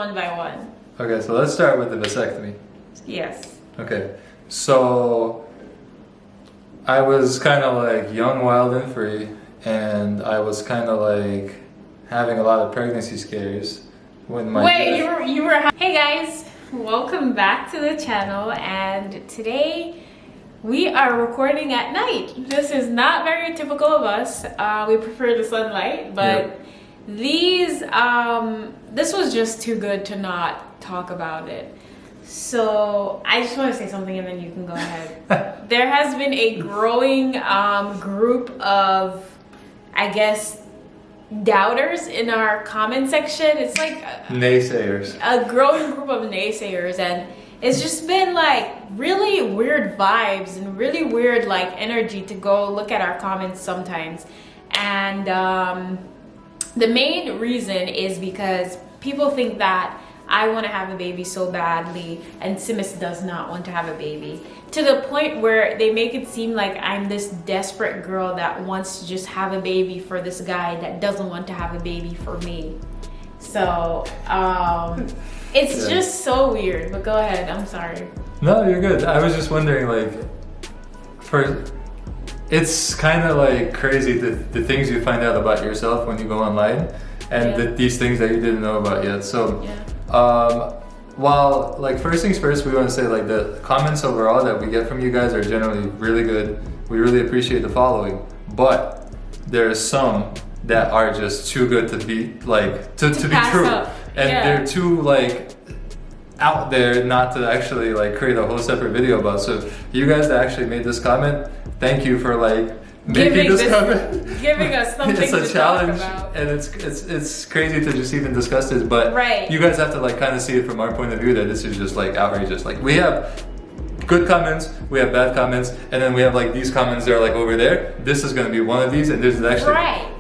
one by one. Okay, so let's start with the vasectomy. Yes. Okay, so I was kind of like young, wild, and free, and I was kind of like having a lot of pregnancy scares when my you were Hey guys, welcome back to the channel, and today we are recording at night. This is not very typical of us. We prefer the sunlight, but this was just too good to not talk about it. So I just want to say something and then you can go ahead. There has been a growing group of, I guess, doubters in our comment section. It's like naysayers. A growing group of naysayers, and it's just been like really weird vibes and really weird like energy to go look at our comments sometimes. And the main reason is because people think that I want to have a baby so badly and Simas does not want to have a baby, to the point where they make it seem like I'm this desperate girl that wants to just have a baby for this guy that doesn't want to have a baby for me. So it's just so weird. But go ahead, I'm sorry. No, you're good. I was just wondering, like, it's kind of like crazy the things you find out about yourself when you go online, and these things that you didn't know about yet. So while, like, first things first, we want to say, like, the comments overall that we get from you guys are generally really good. We really appreciate the following, but there are some that are just too good to be like to be true, and they're too like out there not to actually like create a whole separate video about. So you guys that actually made this comment, thank you for like making this comment, giving us something it's a to challenge, talk about. and it's crazy to just even discuss this, but you guys have to like kind of see it from our point of view that this is just like outrageous. Like, we have good comments, we have bad comments, and then we have like these comments that are like over there. This is going to be one of these, and this is actually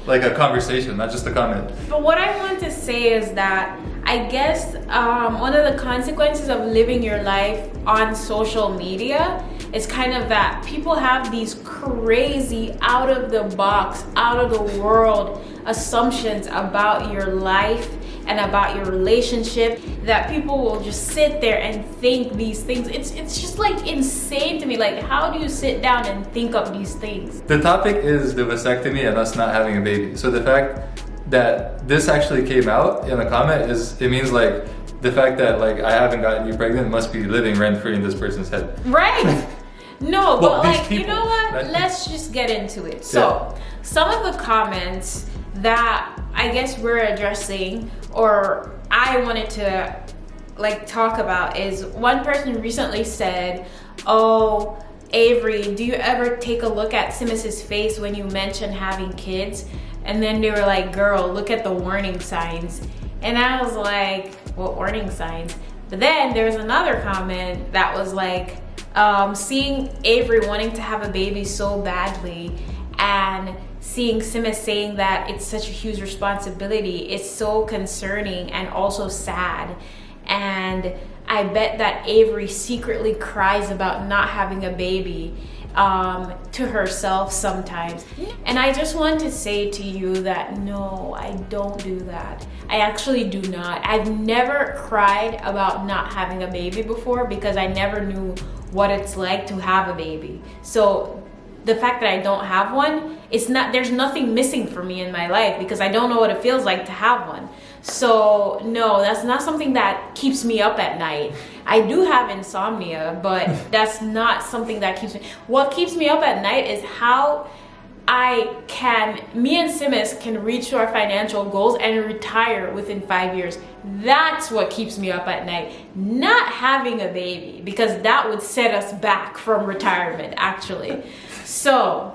like a conversation, not just a comment. But what I want to say is that I guess one of the consequences of living your life on social media is kind of that people have these crazy out of the box, out of the world assumptions about your life and about your relationship, that people will just sit there and think these things. It's just like insane to me. Like, how do you sit down and think of these things? The topic is the vasectomy and us not having a baby. So the fact that this actually came out in a comment it means like the fact that like I haven't gotten you pregnant must be living rent free in this person's head. Right. No, well, but like, you know what? Let's just get into it. So some of the comments that I guess we're addressing, or I wanted to like talk about, is one person recently said, "Oh, Avery, do you ever take a look at Simas's face when you mention having kids?" And then they were like, "Girl, look at the warning signs." And I was like, "What warning signs?" But then there was another comment that was like, seeing Avery wanting to have a baby so badly and seeing Simas saying that it's such a huge responsibility, it's so concerning and also sad. And I bet that Avery secretly cries about not having a baby to herself sometimes. And I just want to say to you that no, I don't do that. I actually do not. I've never cried about not having a baby before because I never knew what it's like to have a baby. So the fact that I don't have one, there's nothing missing for me in my life because I don't know what it feels like to have one. So no, that's not something that keeps me up at night. I do have insomnia, but that's not something that keeps me. What keeps me up at night is how me and Simas can reach our financial goals and retire within 5 years. That's what keeps me up at night. Not having a baby, because that would set us back from retirement, actually. So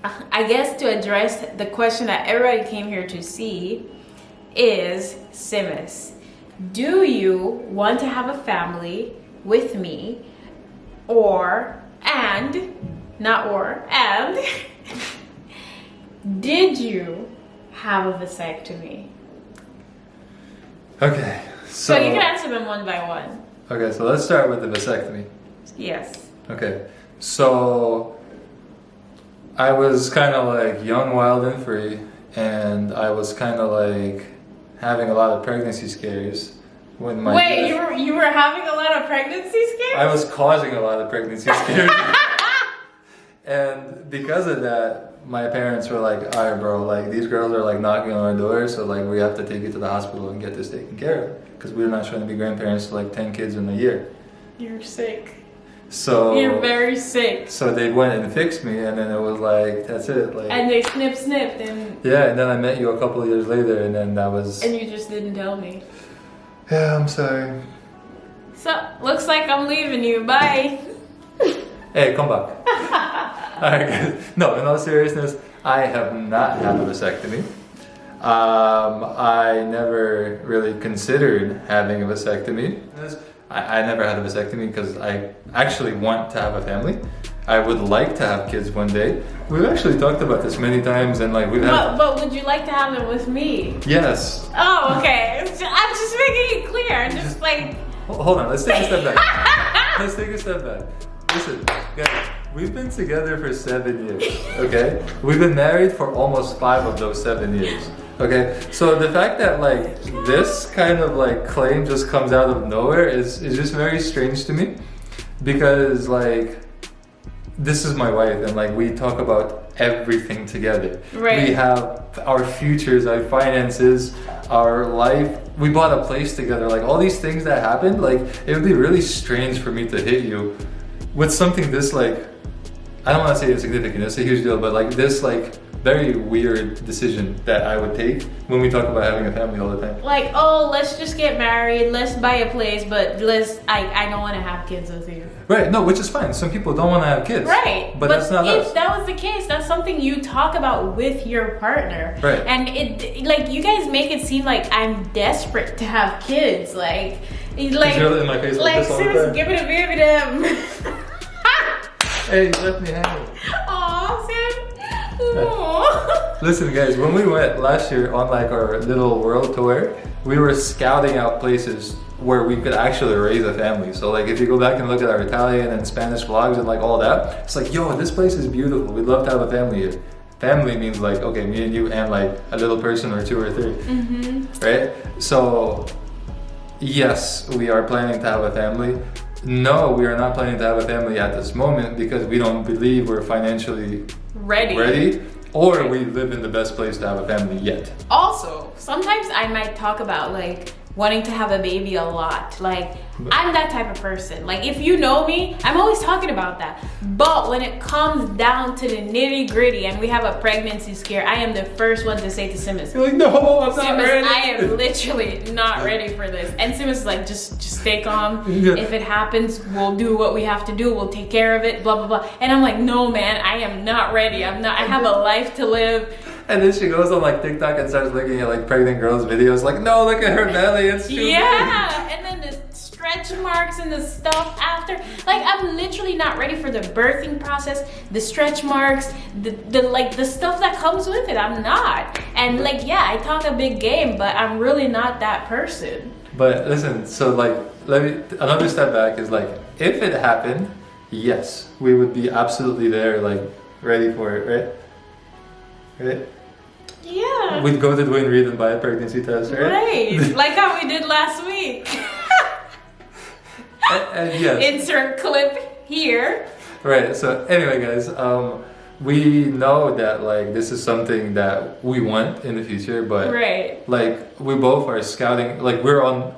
I guess to address the question that everybody came here to see is, Simas, do you want to have a family with me, and did you have a vasectomy? Okay, so you can answer them one by one. Okay, so let's start with the vasectomy. Yes. Okay, so I was kind of like young, wild, and free, and I was kind of like having a lot of pregnancy scares when my Wait, you were having a lot of pregnancy scares? I was causing a lot of pregnancy scares. And because of that, my parents were like, all right, bro, like these girls are like knocking on our door, so like we have to take you to the hospital and get this taken care of. Because we're not trying to be grandparents to like 10 kids in a year. You're sick. So you're very sick. So they went and fixed me, and then it was like, that's it. Like, and they snipped and yeah, and then I met you a couple of years later, and then that was. And you just didn't tell me. Yeah, I'm sorry. So looks like I'm leaving you. Bye. Hey, come back. Alright guys. No, in all seriousness, I have not had a vasectomy. I never really considered having a vasectomy. I never had a vasectomy because I actually want to have a family. I would like to have kids one day. We've actually talked about this many times, and like we've had. But would you like to have them with me? Yes. Oh, okay. I'm just making it clear. Just like. Hold on. Let's take a step back. Let's take a step back. Listen, guys. We've been together for 7 years. Okay. We've been married for almost 5 of those 7 years. Okay, so the fact that like this kind of like claim just comes out of nowhere is just very strange to me, because like this is my wife and like we talk about everything together. Right. We have our futures, our finances, our life. We bought a place together. Like all these things that happened, like it would be really strange for me to hit you with something this like, I don't want to say insignificant, it's a huge deal, but like this like very weird decision that I would take when we talk about having a family all the time. Like, oh, let's just get married, let's buy a place, but I don't want to have kids with you. Right, no, which is fine. Some people don't want to have kids. Right. But that's not if us. that was the case, that's something you talk about with your partner. Right. And it like you guys make it seem like I'm desperate to have kids. Like you're in my face like this all the seriously, time. give it a baby to him. Hey, you left me hanging. Aw, Sam. Aww. Listen guys, when we went last year on like our little world tour, we were scouting out places where we could actually raise a family. So like if you go back and look at our Italian and Spanish vlogs and like all that, it's like, yo, this place is beautiful. We'd love to have a family here. Family means like, okay, me and you and like a little person or 2 or 3, right? So yes, we are planning to have a family. No, we are not planning to have a family at this moment because we don't believe we're financially ready, or we live in the best place to have a family yet. Also, sometimes I might talk about like wanting to have a baby a lot. Like, I'm that type of person. Like, if you know me, I'm always talking about that. But when it comes down to the nitty gritty and we have a pregnancy scare, I am the first one to say to Simas, You're like, no, I'm not Simas, ready. I am literally not ready for this. And Simas is like, just stay calm. Yeah. If it happens, we'll do what we have to do. We'll take care of it, blah, blah, blah. And I'm like, no, man, I am not ready. I have a life to live. And then she goes on like TikTok and starts looking at like pregnant girls' videos, like, no, look at her belly, it's too big. Yeah, and then the stretch marks and the stuff after. Like, I'm literally not ready for the birthing process, the stretch marks, the stuff that comes with it. I'm not. And like, yeah, I talk a big game, but I'm really not that person. But listen, so like, another step back is like, if it happened, yes, we would be absolutely there, like, ready for it, right? Right? Yeah. We'd go to Dwayne Reed and buy a pregnancy test, right? Right. Like how we did last week. and yes. Insert clip here. Right, so anyway guys, we know that like this is something that we want in the future, but right. like we both are scouting, like we're on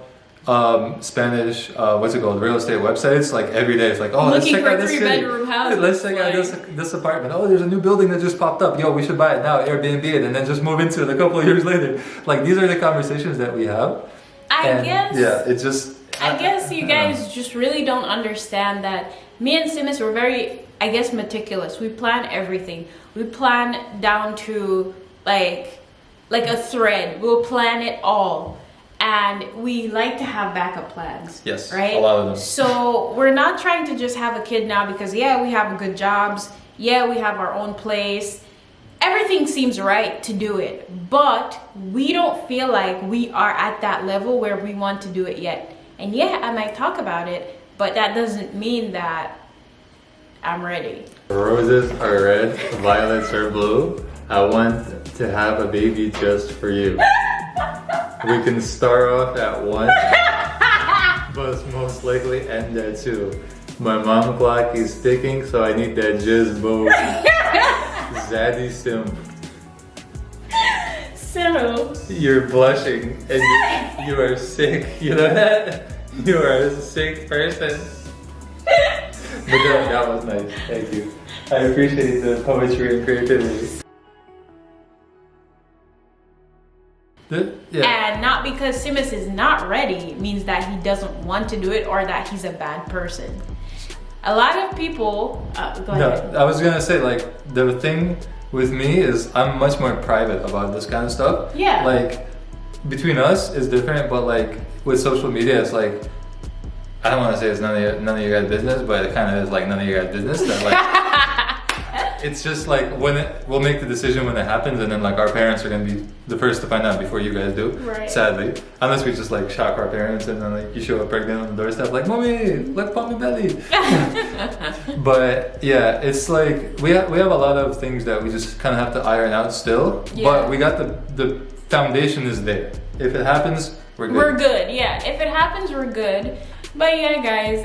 Spanish, what's it called, real estate websites, like every day. It's like, oh, let's check out this city. Bedroom houses. Let's check out this apartment. Oh, there's a new building that just popped up. Yo, we should buy it now, Airbnb it, and then just move into it a couple of years later. Like these are the conversations that we have. I guess. Yeah, it's just. I guess you guys just really don't understand that me and Simas were very, I guess, meticulous. We plan everything. We plan down to like a thread. We'll plan it all. And we like to have backup plans. Yes, right? a lot of them. So we're not trying to just have a kid now because, yeah, we have good jobs. Yeah, we have our own place. Everything seems right to do it. But we don't feel like we are at that level where we want to do it yet. And yeah, I might talk about it, but that doesn't mean that I'm ready. Roses are red, violets are blue. I want to have a baby just for you. We can start off at 1. must most likely end there too. My mom clock is ticking, so I need that jizz boat. Zaddy simp. So You're blushing and you are sick. You know that? You are a sick person. But that was nice. Thank you. I appreciate the poetry and creativity. Yeah. And not because Simas is not ready means that he doesn't want to do it or that he's a bad person. A lot of people, go ahead. No, I was gonna say, like, the thing with me is I'm much more private about this kind of stuff. Yeah. Like, between us is different, but like with social media, it's like, I don't want to say it's none of your guys' business, but it kind of is like none of your guys' business. That like, it's just like we'll make the decision when it happens, and then like our parents are gonna be the first to find out before you guys do. Right. Sadly, unless we just like shock our parents, and then like you show up pregnant on the doorstep, like, "Mommy, let's pop my belly." But yeah, it's like we have a lot of things that we just kind of have to iron out still. Yeah. But we got the foundation is there. If it happens, we're good. We're good, yeah. If it happens, we're good. But yeah, guys,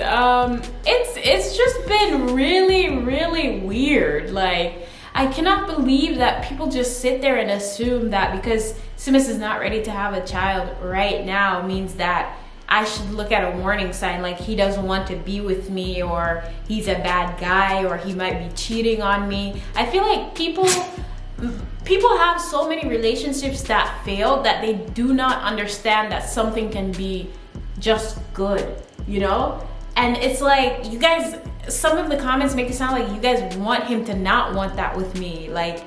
it's just been really weird. Like, I cannot believe that people just sit there and assume that because Simas is not ready to have a child right now means that I should look at a warning sign, like he doesn't want to be with me, or he's a bad guy, or he might be cheating on me. I feel like people have so many relationships that fail that they do not understand that something can be just good, you know? And it's like, you guys, some of the comments make it sound like you guys want him to not want that with me, like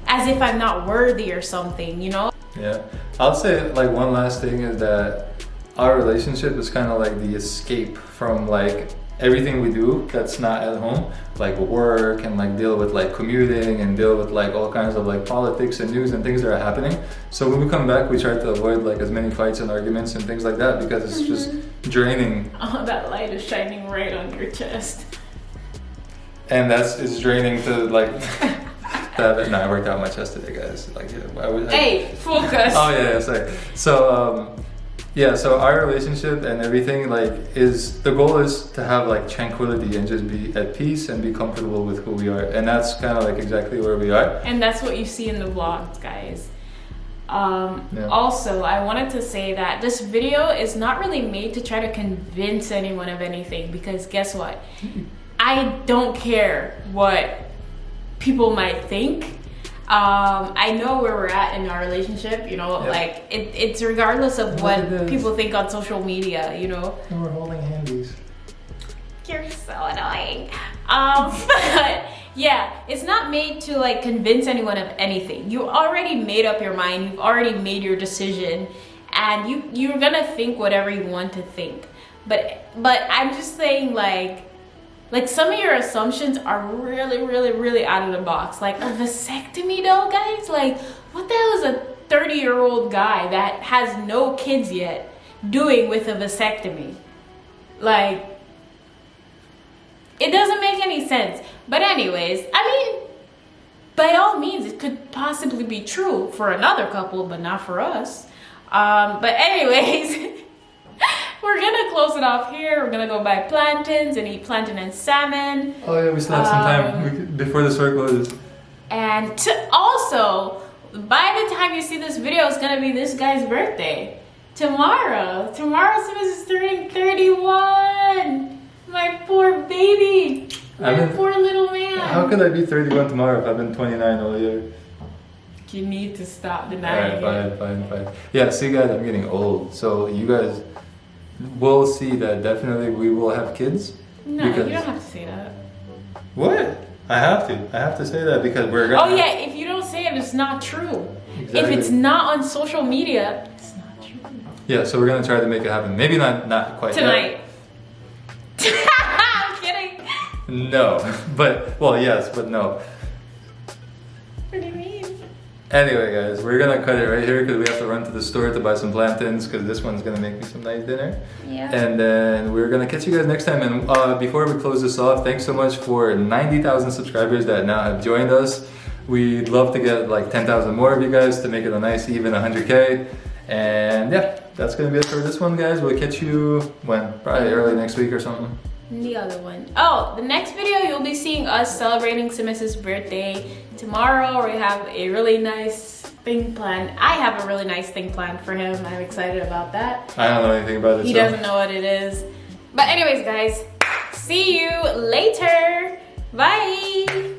as if I'm not worthy or something, you know? Yeah, I'll say like one last thing is that our relationship is kind of like the escape from like everything we do that's not at home, like work and like deal with like commuting and deal with like all kinds of like politics and news and things that are happening. So when we come back, we try to avoid like as many fights and arguments and things like that because it's just draining. Oh, that light is shining right on your chest. And it's draining to like I worked out my chest today, guys. Like, hey, focus. Oh yeah, sorry. So yeah, so our relationship and everything the goal is to have like tranquility and just be at peace and be comfortable with who we are, and that's kind of like exactly where we are. And that's what you see in the vlogs, guys. Also, I wanted to say that this video is not really made to try to convince anyone of anything, because guess what? I don't care what people might think. I know where we're at in our relationship, you know, like it's regardless of what people think on social media, you know. And we're holding handies. You're so annoying. But yeah, it's not made to like convince anyone of anything. You already made up your mind, you've already made your decision, and you're gonna think whatever you want to think. But I'm just saying, like some of your assumptions are really out of the box. Like a vasectomy though, guys, like what the hell is a 30-year-old guy that has no kids yet doing with a vasectomy? Like, it doesn't make any sense. But anyways, I mean, by all means, it could possibly be true for another couple, but not for us. But anyways, we're gonna close it off here. We're gonna go buy plantains and eat plantain and salmon. Oh yeah, we still have some time before the store closes. And also, by the time you see this video, it's gonna be this guy's birthday. Tomorrow Simas is turning 31. My poor baby. My poor little man. How could I be 31 tomorrow if I've been 29 all year? You need to stop denying it. Fine. Yeah, see guys, I'm getting old. So you guys will see that definitely we will have kids. No, you don't have to say that. What? I have to say that because we're gonna... Oh yeah, if you don't say it, it's not true. Exactly. If it's not on social media, it's not true. Yeah, so we're gonna try to make it happen. Maybe not quite tonight. I'm kidding. No, but, well, yes, but no. What do you mean? Anyway, guys, we're gonna cut it right here because we have to run to the store to buy some plantains because this one's gonna make me some nice dinner. Yeah. And then we're gonna catch you guys next time. And before we close this off, thanks so much for 90,000 subscribers that now have joined us. We'd love to get like 10,000 more of you guys to make it a nice even 100K. And yeah, that's gonna be it for this one, guys. We'll catch you when? Probably early next week or something. The other one. Oh, the next video you'll be seeing us celebrating Simas' birthday. Tomorrow we have a really nice thing planned. I have a really nice thing planned for him. I'm excited about that. I don't know anything about it. He doesn't know what it is. But anyways, guys, see you later. Bye.